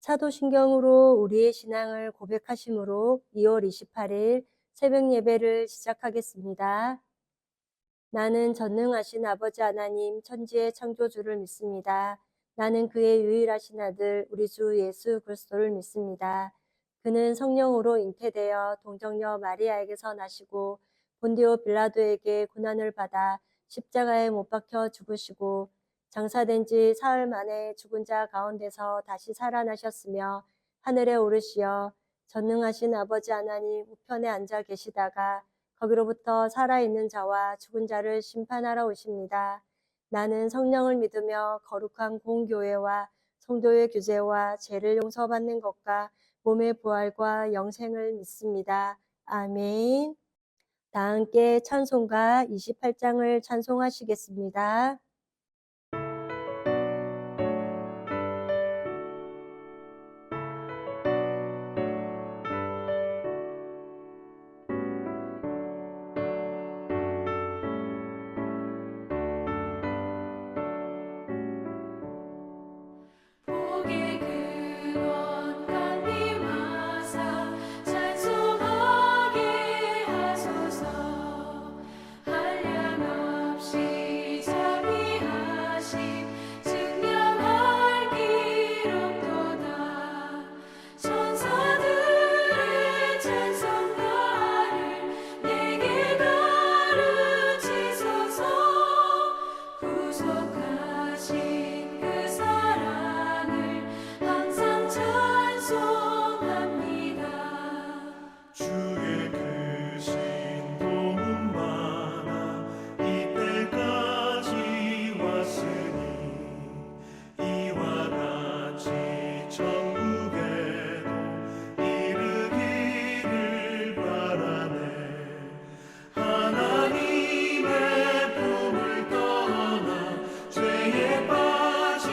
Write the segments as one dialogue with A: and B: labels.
A: 사도신경으로 우리의 신앙을 고백하심으로 2월 28일 새벽 예배를 시작하겠습니다. 나는 전능하신 아버지 하나님 천지의 창조주를 믿습니다. 나는 그의 유일하신 아들 우리 주 예수 그리스도를 믿습니다. 그는 성령으로 잉태되어 동정녀 마리아에게서 나시고 본디오 빌라도에게 고난을 받아 십자가에 못 박혀 죽으시고 장사된 지 사흘 만에 죽은 자 가운데서 다시 살아나셨으며 하늘에 오르시어 전능하신 아버지 하나님 우편에 앉아 계시다가 거기로부터 살아있는 자와 죽은 자를 심판하러 오십니다. 나는 성령을 믿으며 거룩한 공교회와 성도의 규제와 죄를 용서받는 것과 몸의 부활과 영생을 믿습니다. 아멘. 다 함께 찬송가 28장을 찬송하시겠습니다.
B: 복의 근원 강림하사 찬송하게 하소서. 한량없이 자비하심 증명할 기록도다. 천사들의 찬송가를 내게 가르치소서. 구속하신 그 사랑을 항상 찬송합니다.
C: 주의 그 신동은 많아 이때까지 왔으니 이와 같이 천국에도 이르기를 바라네. 하나님의 품을 떠나 죄에 빠진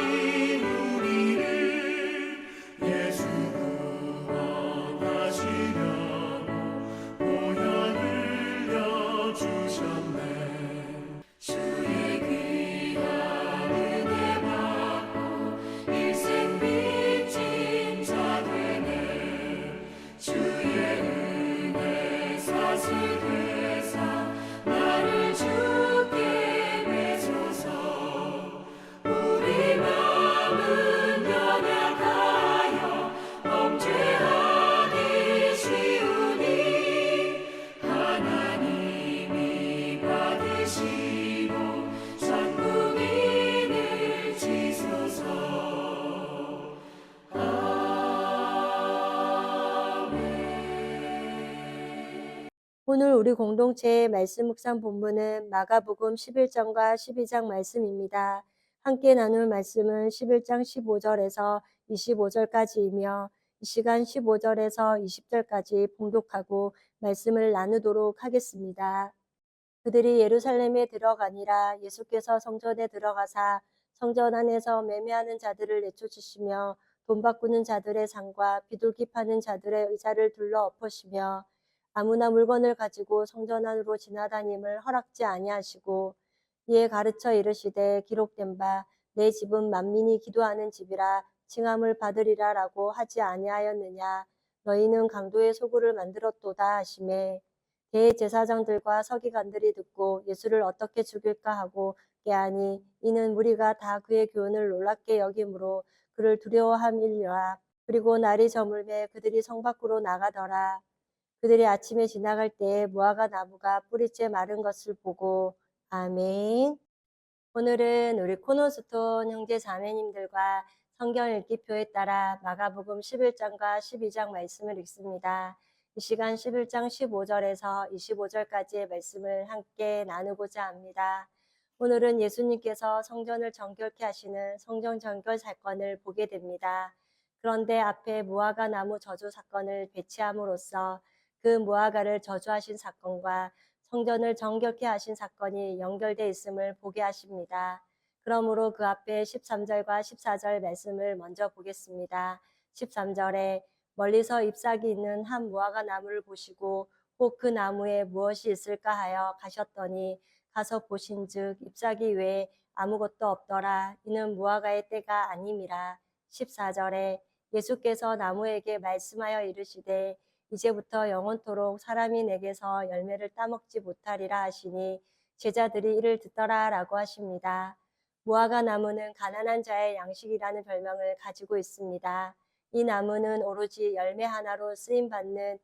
C: 우리를 예수 구원하시려고 보혈 흘려 주셨네.
B: 주의 귀한 은혜 받고 일생 빚진 자 되네. 주의 은혜 사슬되사 나를 주께 매소서. 우리 마음은 연약하여 범죄하기 쉬우니 하나님이 받으시고 선국인을 지소서. 아멘.
A: 오늘 우리 공동체의 말씀 묵상 본문은 마가복음 11장과 12장 말씀입니다. 함께 나눌 말씀은 11장 15절에서 25절까지이며 이 시간 15절에서 20절까지 봉독하고 말씀을 나누도록 하겠습니다. 그들이 예루살렘에 들어가니라. 예수께서 성전에 들어가사 성전 안에서 매매하는 자들을 내쫓으시며 돈 바꾸는 자들의 상과 비둘기 파는 자들의 의자를 둘러 엎으시며 아무나 물건을 가지고 성전 안으로 지나다님을 허락지 아니하시고 이에 가르쳐 이르시되 기록된 바 내 집은 만민이 기도하는 집이라 칭함을 받으리라라고 하지 아니하였느냐. 너희는 강도의 소굴을 만들었도다 하시매 대제사장들과 서기관들이 듣고 예수를 어떻게 죽일까 하고 깨하니 이는 무리가 다 그의 교훈을 놀랍게 여김으로 그를 두려워함이니라. 그리고 날이 저물매 그들이 성 밖으로 나가더라. 그들이 아침에 지나갈 때에 무화과 나무가 뿌리째 마른 것을 보고 아멘. 오늘은 우리 코너스톤 형제 자매님들과 성경 읽기표에 따라 마가복음 11장과 12장 말씀을 읽습니다. 이 시간 11장 15절에서 25절까지의 말씀을 함께 나누고자 합니다. 오늘은 예수님께서 성전을 정결케 하시는 성전 정결 사건을 보게 됩니다. 그런데 앞에 무화과 나무 저주 사건을 배치함으로써 그 무화과를 저주하신 사건과 성전을 정결케 하신 사건이 연결되어 있음을 보게 하십니다. 그러므로 그 앞에 13절과 14절 말씀을 먼저 보겠습니다. 13절에 멀리서 잎사귀 있는 한 무화과 나무를 보시고 혹 그 나무에 무엇이 있을까 하여 가셨더니 가서 보신즉 잎사귀 외에 아무것도 없더라. 이는 무화과의 때가 아님이라. 14절에 예수께서 나무에게 말씀하여 이르시되 이제부터 영원토록 사람이 내게서 열매를 따먹지 못하리라 하시니 제자들이 이를 듣더라라고 하십니다. 무화과 나무는 가난한 자의 양식이라는 별명을 가지고 있습니다. 이 나무는 오로지 열매 하나로 쓰임 받는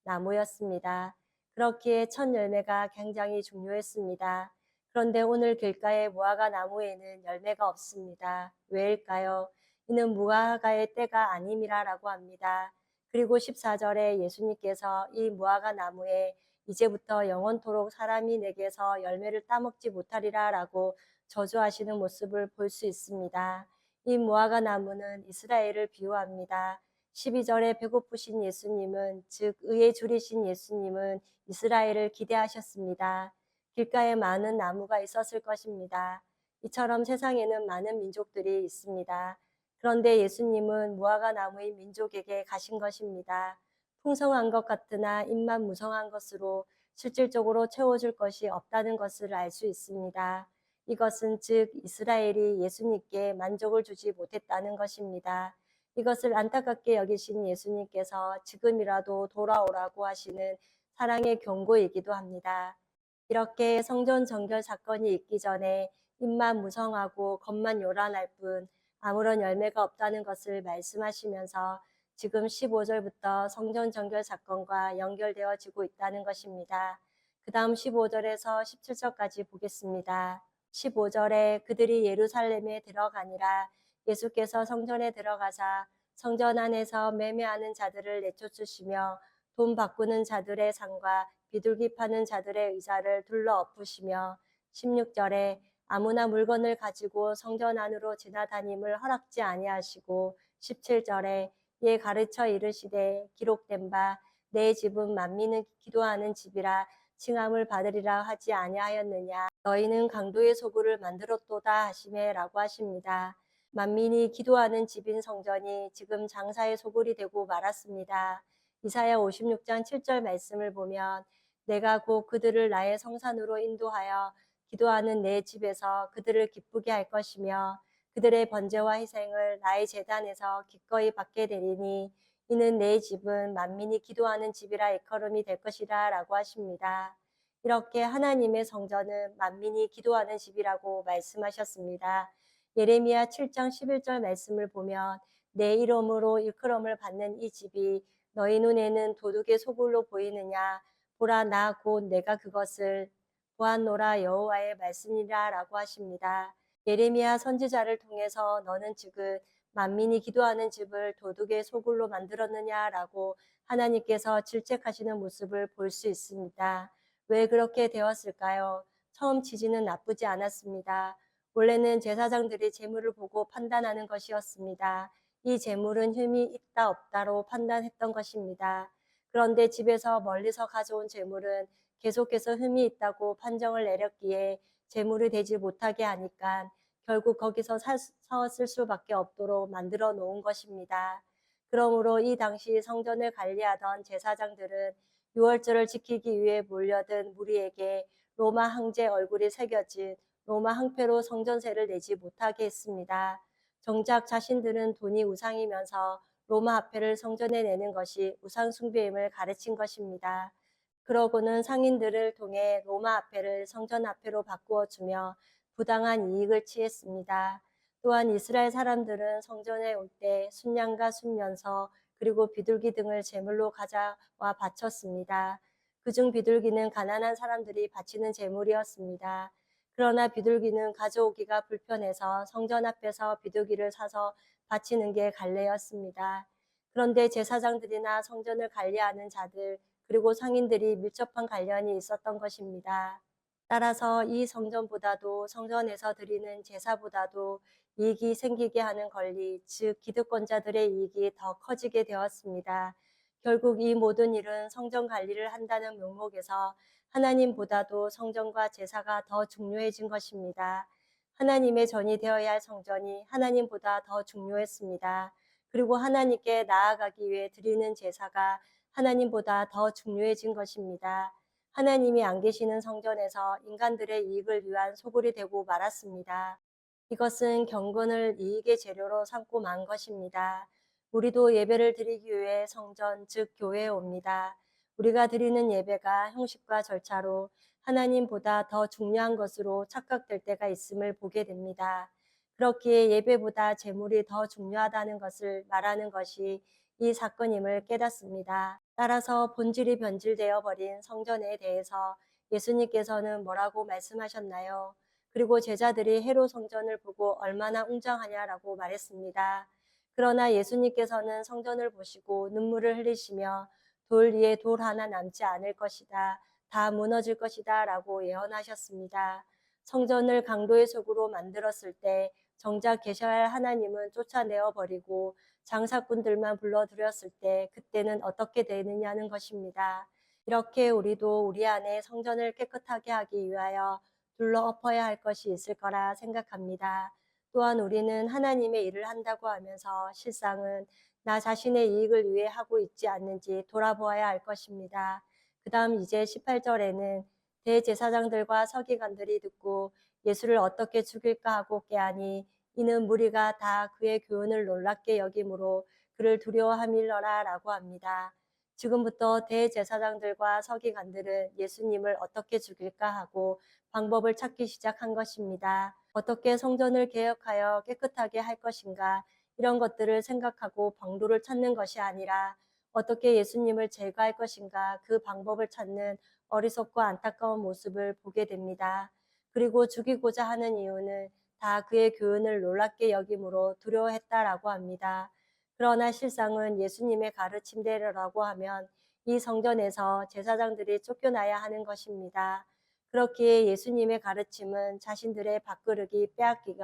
A: 나무였습니다. 그렇기에 첫 열매가 굉장히 중요했습니다. 그런데 오늘 길가의 무화과 나무에는 열매가 없습니다. 왜일까요? 이는 무화과의 때가 아님이라라고 합니다. 그리고 14절에 예수님께서 이 무화과 나무에 이제부터 영원토록 사람이 내게서 열매를 따먹지 못하리라라고 저주하시는 모습을 볼 수 있습니다. 이 무화과 나무는 이스라엘을 비유합니다. 12절에 배고프신 예수님은, 즉 의에 줄이신 예수님은 이스라엘을 기대하셨습니다. 길가에 많은 나무가 있었을 것입니다. 이처럼 세상에는 많은 민족들이 있습니다. 그런데 예수님은 무화과 나무인 민족에게 가신 것입니다. 풍성한 것 같으나 입만 무성한 것으로 실질적으로 채워줄 것이 없다는 것을 알 수 있습니다. 이것은 즉 이스라엘이 예수님께 만족을 주지 못했다는 것입니다. 이것을 안타깝게 여기신 예수님께서 지금이라도 돌아오라고 하시는 사랑의 경고이기도 합니다. 이렇게 성전 정결 사건이 있기 전에 입만 무성하고 겉만 요란할 뿐 아무런 열매가 없다는 것을 말씀하시면서 지금 15절부터 성전 정결 사건과 연결되어지고 있다는 것입니다. 그 다음 15절에서 17절까지 보겠습니다. 15절에 그들이 예루살렘에 들어가니라. 예수께서 성전에 들어가사 성전 안에서 매매하는 자들을 내쫓으시며 돈 바꾸는 자들의 상과 비둘기 파는 자들의 의자를 둘러 엎으시며 16절에 아무나 물건을 가지고 성전 안으로 지나다님을 허락지 아니하시고 17절에 이에 가르쳐 이르시되 기록된 바 내 집은 만민은 기도하는 집이라 칭함을 받으리라 하지 아니하였느냐. 너희는 강도의 소굴을 만들었도다 하시매라고 하십니다. 만민이 기도하는 집인 성전이 지금 장사의 소굴이 되고 말았습니다. 이사야 56장 7절 말씀을 보면 내가 곧 그들을 나의 성산으로 인도하여 기도하는 내 집에서 그들을 기쁘게 할 것이며 그들의 번제와 희생을 나의 제단에서 기꺼이 받게 되리니 이는 내 집은 만민이 기도하는 집이라 일컬음이 될 것이라 라고 하십니다. 이렇게 하나님의 성전은 만민이 기도하는 집이라고 말씀하셨습니다. 예레미야 7장 11절 말씀을 보면 내 이름으로 일컬음을 받는 이 집이 너희 눈에는 도둑의 소굴로 보이느냐. 보라 나 곧 내가 그것을 보았노라 여호와의 말씀이라 라고 하십니다. 예레미야 선지자를 통해서 너는 지금 만민이 기도하는 집을 도둑의 소굴로 만들었느냐라고 하나님께서 질책하시는 모습을 볼 수 있습니다. 왜 그렇게 되었을까요? 처음 취지는 나쁘지 않았습니다. 원래는 제사장들이 재물을 보고 판단하는 것이었습니다. 이 재물은 흠이 있다 없다로 판단했던 것입니다. 그런데 집에서 멀리서 가져온 재물은 계속해서 흠이 있다고 판정을 내렸기에 재물이 되지 못하게 하니까 결국 거기서 서 쓸 수밖에 없도록 만들어 놓은 것입니다. 그러므로 이 당시 성전을 관리하던 제사장들은 유월절을 지키기 위해 몰려든 무리에게 로마 황제 얼굴이 새겨진 로마 항표로 성전세를 내지 못하게 했습니다. 정작 자신들은 돈이 우상이면서 로마 화폐를 성전에 내는 것이 우상 숭배임을 가르친 것입니다. 그러고는 상인들을 통해 로마 화폐를 성전 화폐로 바꾸어 주며 부당한 이익을 취했습니다. 또한 이스라엘 사람들은 성전에 올 때 순양과 순년서 그리고 비둘기 등을 제물로 가져와 바쳤습니다. 그중 비둘기는 가난한 사람들이 바치는 제물이었습니다. 그러나 비둘기는 가져오기가 불편해서 성전 앞에서 비둘기를 사서 바치는 게 관례였습니다. 그런데 제사장들이나 성전을 관리하는 자들 그리고 상인들이 밀접한 관련이 있었던 것입니다. 따라서 이 성전보다도 성전에서 드리는 제사보다도 이익이 생기게 하는 권리, 즉 기득권자들의 이익이 더 커지게 되었습니다. 결국 이 모든 일은 성전 관리를 한다는 명목에서 하나님보다도 성전과 제사가 더 중요해진 것입니다. 하나님의 전이 되어야 할 성전이 하나님보다 더 중요했습니다. 그리고 하나님께 나아가기 위해 드리는 제사가 하나님보다 더 중요해진 것입니다. 하나님이 안 계시는 성전에서 인간들의 이익을 위한 소굴이 되고 말았습니다. 이것은 경건을 이익의 재료로 삼고 만 것입니다. 우리도 예배를 드리기 위해 성전, 즉 교회에 옵니다. 우리가 드리는 예배가 형식과 절차로 하나님보다 더 중요한 것으로 착각될 때가 있음을 보게 됩니다. 그렇기에 예배보다 제물이 더 중요하다는 것을 말하는 것이 이 사건임을 깨닫습니다. 따라서 본질이 변질되어 버린 성전에 대해서 예수님께서는 뭐라고 말씀하셨나요? 그리고 제자들이 헤롯 성전을 보고 얼마나 웅장하냐라고 말했습니다. 그러나 예수님께서는 성전을 보시고 눈물을 흘리시며 돌 위에 돌 하나 남지 않을 것이다. 다 무너질 것이다. 라고 예언하셨습니다. 성전을 강도의 속으로 만들었을 때 정작 계셔야 할 하나님은 쫓아내어 버리고 장사꾼들만 불러들였을 때 그때는 어떻게 되느냐는 것입니다. 이렇게 우리도 우리 안에 성전을 깨끗하게 하기 위하여 둘러엎어야 할 것이 있을 거라 생각합니다. 또한 우리는 하나님의 일을 한다고 하면서 실상은 나 자신의 이익을 위해 하고 있지 않는지 돌아보아야 할 것입니다. 그 다음 이제 18절에는 대제사장들과 서기관들이 듣고 예수를 어떻게 죽일까 하고 깨하니 이는 무리가 다 그의 교훈을 놀랍게 여김으로 그를 두려워함일러라 라고 합니다. 지금부터 대제사장들과 서기관들은 예수님을 어떻게 죽일까 하고 방법을 찾기 시작한 것입니다. 어떻게 성전을 개혁하여 깨끗하게 할 것인가 이런 것들을 생각하고 방도를 찾는 것이 아니라 어떻게 예수님을 제거할 것인가 그 방법을 찾는 어리석고 안타까운 모습을 보게 됩니다. 그리고 죽이고자 하는 이유는 다 그의 교훈을 놀랍게 여김으로 두려워했다라고 합니다. 그러나 실상은 예수님의 가르침대로라고 하면 이 성전에서 제사장들이 쫓겨나야 하는 것입니다. 그렇기에 예수님의 가르침은 자신들의 밥그릇이 빼앗기고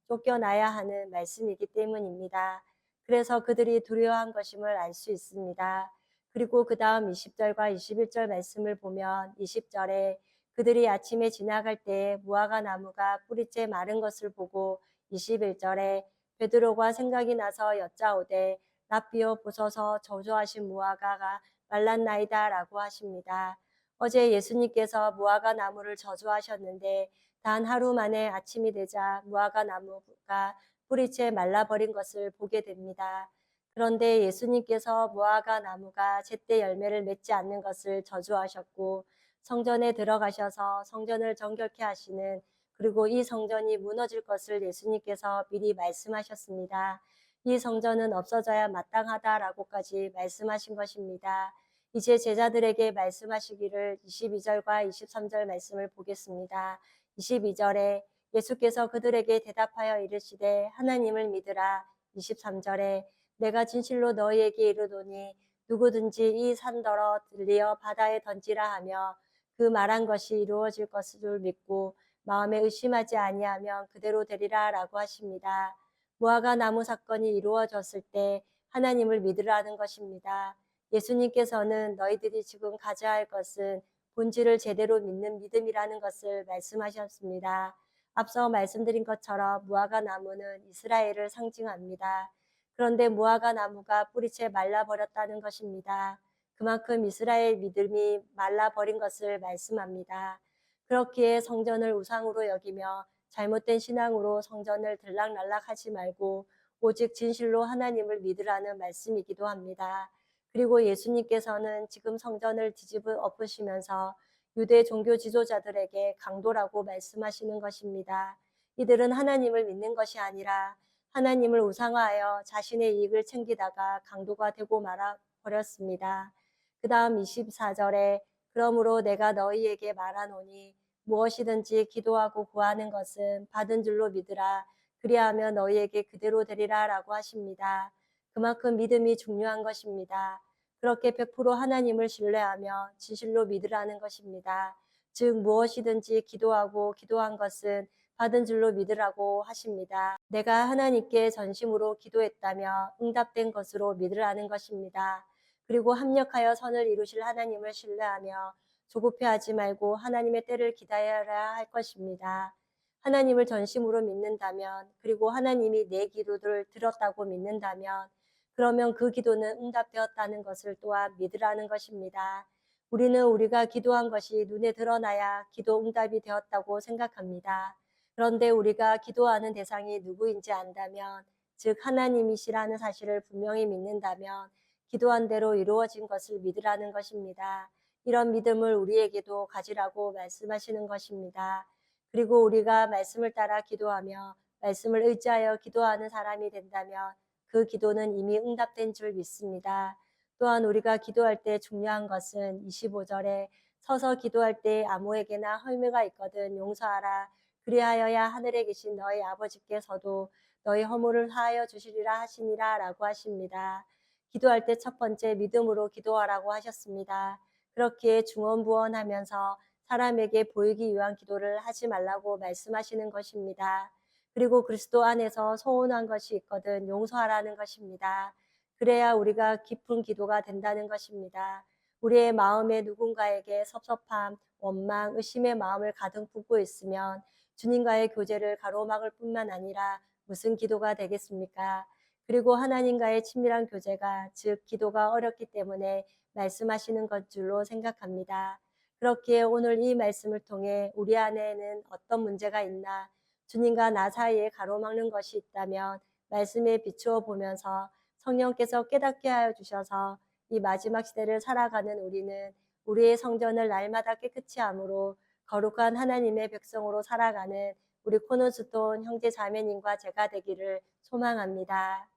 A: 쫓겨나야 하는 말씀이기 때문입니다. 그래서 그들이 두려워한 것임을 알 수 있습니다. 그리고 그 다음 20절과 21절 말씀을 보면 20절에 그들이 아침에 지나갈 때 무화과 나무가 뿌리째 마른 것을 보고 21절에 베드로가 생각이 나서 여짜오되 랍비여 보소서 저주하신 무화과가 말랐나이다 라고 하십니다. 어제 예수님께서 무화과 나무를 저주하셨는데 단 하루 만에 아침이 되자 무화과 나무가 뿌리채 말라버린 것을 보게 됩니다. 그런데 예수님께서 무화과 나무가 제때 열매를 맺지 않는 것을 저주하셨고 성전에 들어가셔서 성전을 정결케 하시는 그리고 이 성전이 무너질 것을 예수님께서 미리 말씀하셨습니다. 이 성전은 없어져야 마땅하다라고까지 말씀하신 것입니다. 이제 제자들에게 말씀하시기를 22절과 23절 말씀을 보겠습니다. 22절에 예수께서 그들에게 대답하여 이르시되 하나님을 믿으라. 23절에 내가 진실로 너희에게 이르노니 누구든지 이 산더러 들리어 바다에 던지라 하며 그 말한 것이 이루어질 것을 믿고 마음에 의심하지 아니하면 그대로 되리라 라고 하십니다. 무화과 나무 사건이 이루어졌을 때 하나님을 믿으라는 것입니다. 예수님께서는 너희들이 지금 가져야 할 것은 본질을 제대로 믿는 믿음이라는 것을 말씀하셨습니다. 앞서 말씀드린 것처럼 무화과 나무는 이스라엘을 상징합니다. 그런데 무화과 나무가 뿌리채 말라버렸다는 것입니다. 그만큼 이스라엘 믿음이 말라버린 것을 말씀합니다. 그렇기에 성전을 우상으로 여기며 잘못된 신앙으로 성전을 들락날락하지 말고 오직 진실로 하나님을 믿으라는 말씀이기도 합니다. 그리고 예수님께서는 지금 성전을 뒤집어 엎으시면서 유대 종교 지도자들에게 강도라고 말씀하시는 것입니다. 이들은 하나님을 믿는 것이 아니라 하나님을 우상화하여 자신의 이익을 챙기다가 강도가 되고 말아 버렸습니다. 그 다음 24절에 그러므로 내가 너희에게 말하노니 무엇이든지 기도하고 구하는 것은 받은 줄로 믿으라. 그리하면 너희에게 그대로 되리라 라고 하십니다. 그만큼 믿음이 중요한 것입니다. 그렇게 100% 하나님을 신뢰하며 진실로 믿으라는 것입니다. 즉 무엇이든지 기도하고 기도한 것은 받은 줄로 믿으라고 하십니다. 내가 하나님께 전심으로 기도했다며 응답된 것으로 믿으라는 것입니다. 그리고 합력하여 선을 이루실 하나님을 신뢰하며 조급해하지 말고 하나님의 때를 기다려야 할 것입니다. 하나님을 전심으로 믿는다면 그리고 하나님이 내 기도를 들었다고 믿는다면 그러면 그 기도는 응답되었다는 것을 또한 믿으라는 것입니다. 우리는 우리가 기도한 것이 눈에 드러나야 기도 응답이 되었다고 생각합니다. 그런데 우리가 기도하는 대상이 누구인지 안다면 즉 하나님이시라는 사실을 분명히 믿는다면 기도한 대로 이루어진 것을 믿으라는 것입니다. 이런 믿음을 우리에게도 가지라고 말씀하시는 것입니다. 그리고 우리가 말씀을 따라 기도하며 말씀을 의지하여 기도하는 사람이 된다면 그 기도는 이미 응답된 줄 믿습니다. 또한 우리가 기도할 때 중요한 것은 25절에 서서 기도할 때 아무에게나 헐매가 있거든 용서하라. 그리하여야 하늘에 계신 너희 아버지께서도 너희 허물을 사하여 주시리라 하시니라 라고 하십니다. 기도할 때 첫 번째 믿음으로 기도하라고 하셨습니다. 그렇기에 중언부언하면서 사람에게 보이기 위한 기도를 하지 말라고 말씀하시는 것입니다. 그리고 그리스도 안에서 소원한 것이 있거든 용서하라는 것입니다. 그래야 우리가 깊은 기도가 된다는 것입니다. 우리의 마음에 누군가에게 섭섭함, 원망, 의심의 마음을 가득 품고 있으면 주님과의 교제를 가로막을 뿐만 아니라 무슨 기도가 되겠습니까? 그리고 하나님과의 친밀한 교제가 즉 기도가 어렵기 때문에 말씀하시는 것 줄로 생각합니다. 그렇기에 오늘 이 말씀을 통해 우리 안에는 어떤 문제가 있나 주님과 나 사이에 가로막는 것이 있다면 말씀에 비추어 보면서 성령께서 깨닫게 하여 주셔서 이 마지막 시대를 살아가는 우리는 우리의 성전을 날마다 깨끗이 함으로 거룩한 하나님의 백성으로 살아가는 우리 코너스톤 형제 자매님과 제가 되기를 소망합니다.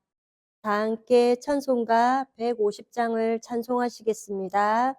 A: 다 함께 찬송가 150장을 찬송하시겠습니다.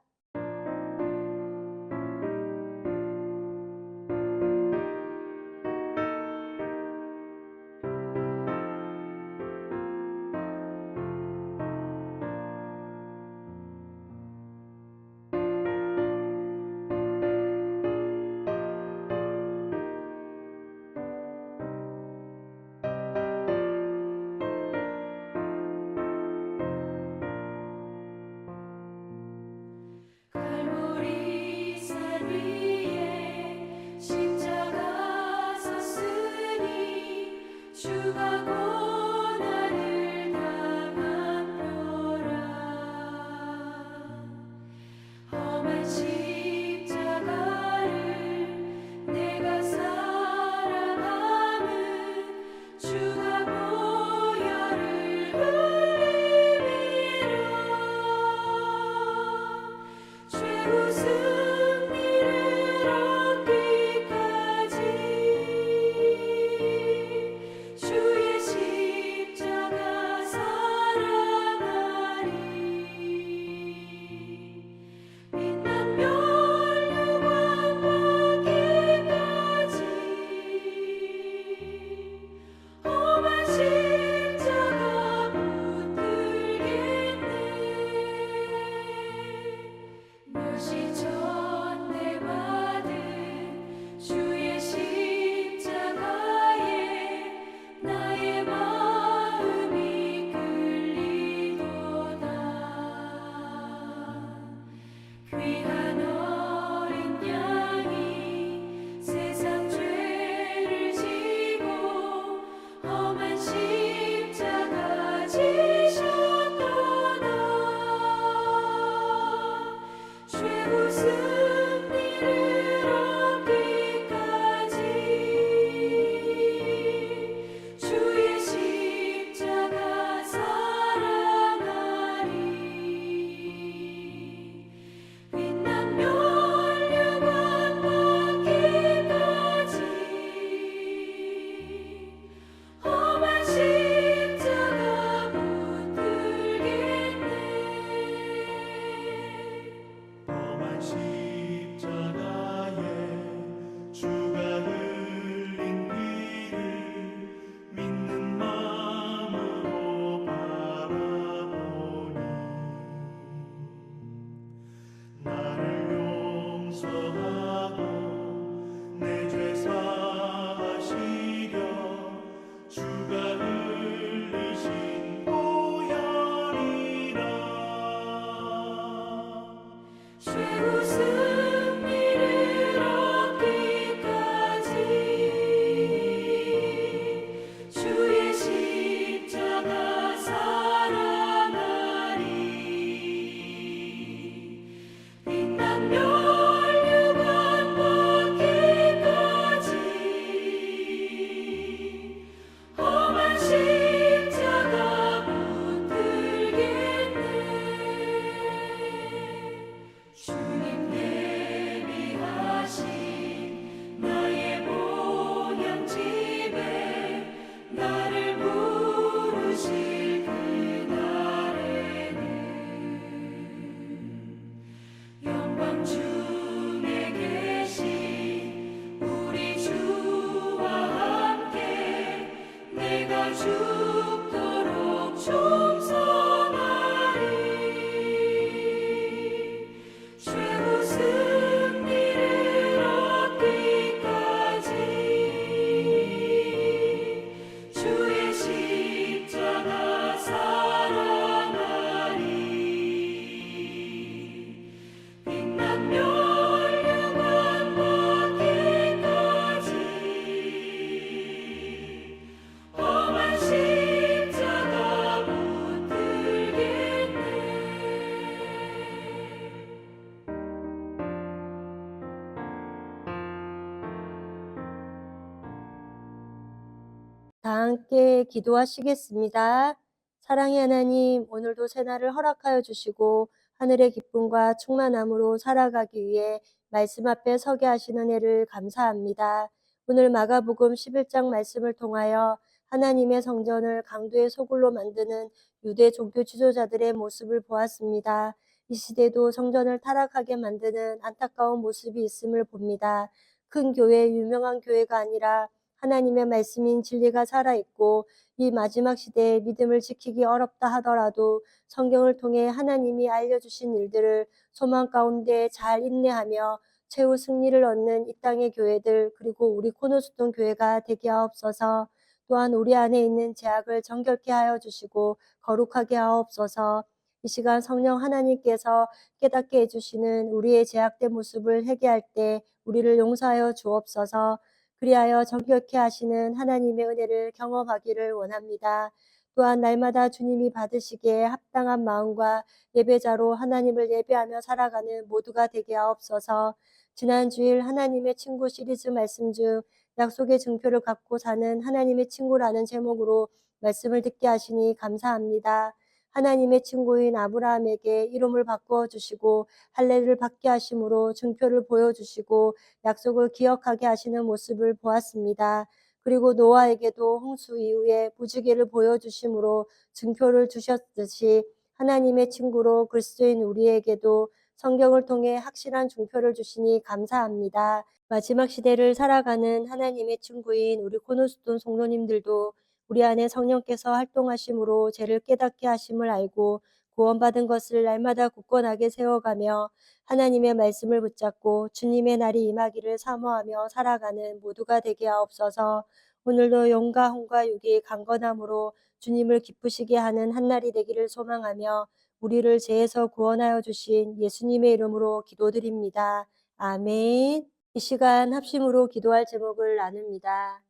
A: 다 함께 기도하시겠습니다. 사랑의 하나님, 오늘도 새날을 허락하여 주시고 하늘의 기쁨과 충만함으로 살아가기 위해 말씀 앞에 서게 하신 은혜를 감사합니다. 오늘 마가복음 11장 말씀을 통하여 하나님의 성전을 강도의 소굴로 만드는 유대 종교 지도자들의 모습을 보았습니다. 이 시대도 성전을 타락하게 만드는 안타까운 모습이 있음을 봅니다. 큰 교회, 유명한 교회가 아니라 하나님의 말씀인 진리가 살아있고 이 마지막 시대에 믿음을 지키기 어렵다 하더라도 성경을 통해 하나님이 알려주신 일들을 소망 가운데 잘 인내하며 최후 승리를 얻는 이 땅의 교회들 그리고 우리 코너스톤 교회가 되게 하옵소서. 또한 우리 안에 있는 죄악을 정결케 하여 주시고 거룩하게 하옵소서. 이 시간 성령 하나님께서 깨닫게 해주시는 우리의 죄악된 모습을 회개할 때 우리를 용서하여 주옵소서. 그리하여 정결케 하시는 하나님의 은혜를 경험하기를 원합니다. 또한 날마다 주님이 받으시기에 합당한 마음과 예배자로 하나님을 예배하며 살아가는 모두가 되게 하옵소서. 지난 주일 하나님의 친구 시리즈 말씀 중 약속의 증표를 갖고 사는 하나님의 친구라는 제목으로 말씀을 듣게 하시니 감사합니다. 하나님의 친구인 아브라함에게 이름을 바꾸어 주시고 할례를 받게 하심으로 증표를 보여주시고 약속을 기억하게 하시는 모습을 보았습니다. 그리고 노아에게도 홍수 이후에 부지기를 보여주심으로 증표를 주셨듯이 하나님의 친구로 그리스도인 우리에게도 성경을 통해 확실한 증표를 주시니 감사합니다. 마지막 시대를 살아가는 하나님의 친구인 우리 코너스톤 성도님들도 우리 안에 성령께서 활동하심으로 죄를 깨닫게 하심을 알고 구원받은 것을 날마다 굳건하게 세워가며 하나님의 말씀을 붙잡고 주님의 날이 임하기를 사모하며 살아가는 모두가 되게 하옵소서. 오늘도 영과 혼과 육이 강건함으로 주님을 기쁘시게 하는 한날이 되기를 소망하며 우리를 죄에서 구원하여 주신 예수님의 이름으로 기도드립니다. 아멘. 이 시간 합심으로 기도할 제목을 나눕니다.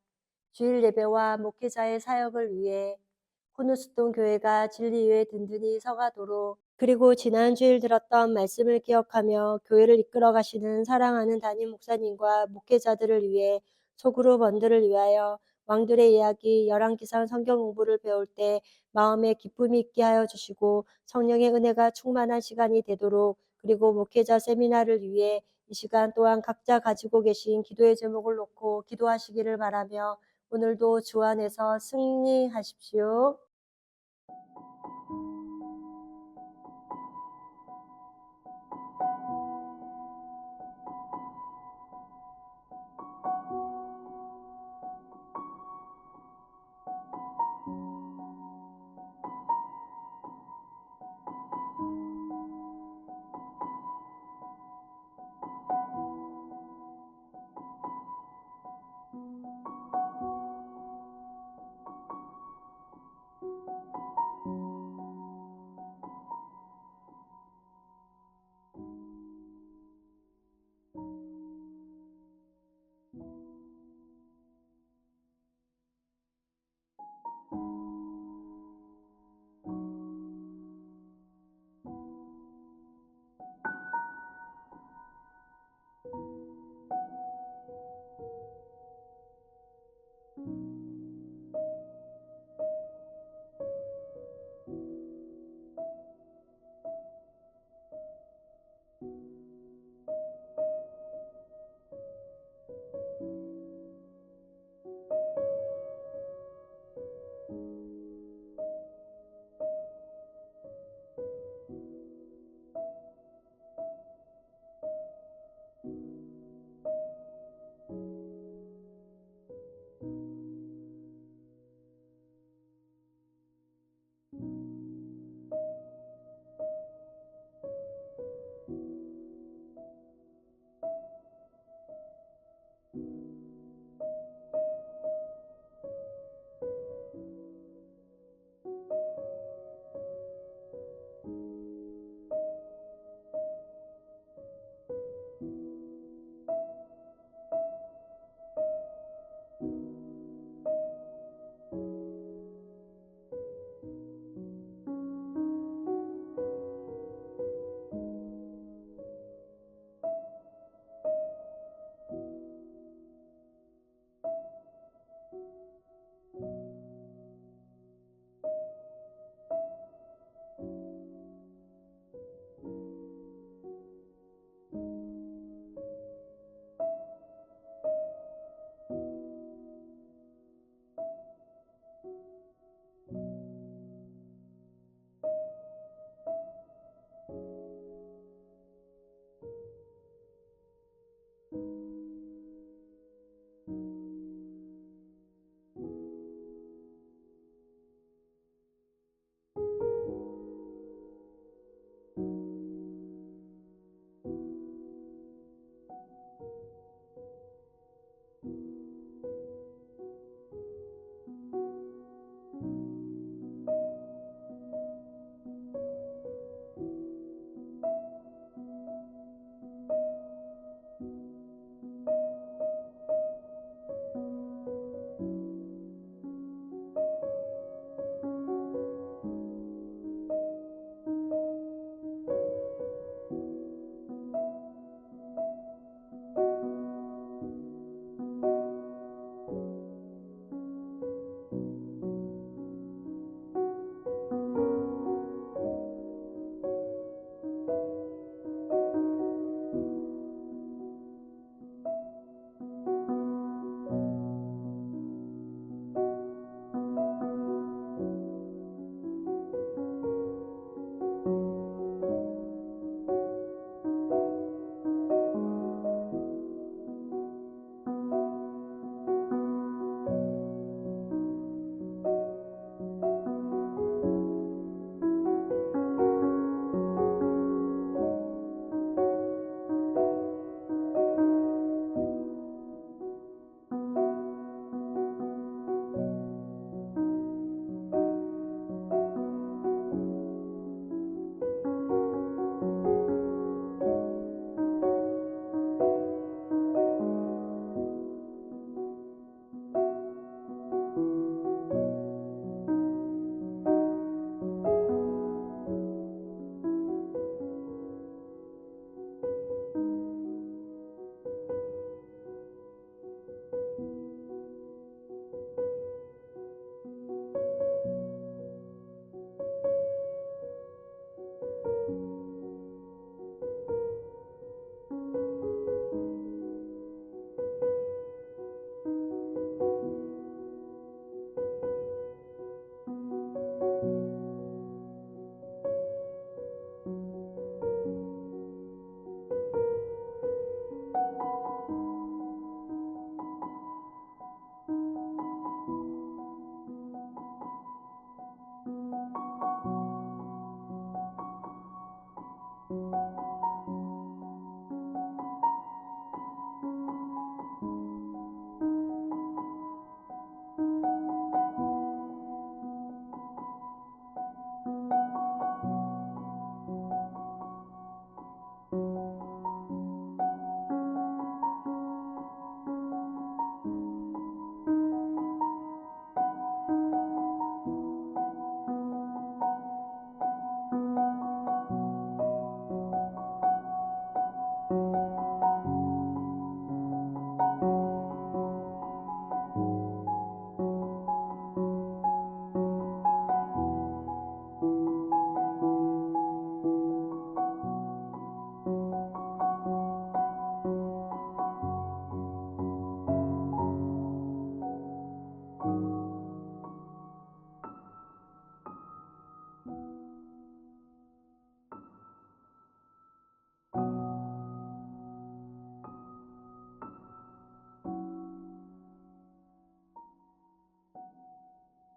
A: 주일 예배와 목회자의 사역을 위해 코너스톤 교회가 진리 위에 든든히 서가도록 그리고 지난 주일 들었던 말씀을 기억하며 교회를 이끌어 가시는 사랑하는 담임 목사님과 목회자들을 위해 소그룹 원들을 위하여 왕들의 이야기 열왕기상 성경 공부를 배울 때 마음에 기쁨이 있게 하여 주시고 성령의 은혜가 충만한 시간이 되도록 그리고 목회자 세미나를 위해 이 시간 또한 각자 가지고 계신 기도의 제목을 놓고 기도하시기를 바라며 오늘도 주 안에서 승리하십시오.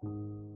C: 주셨네.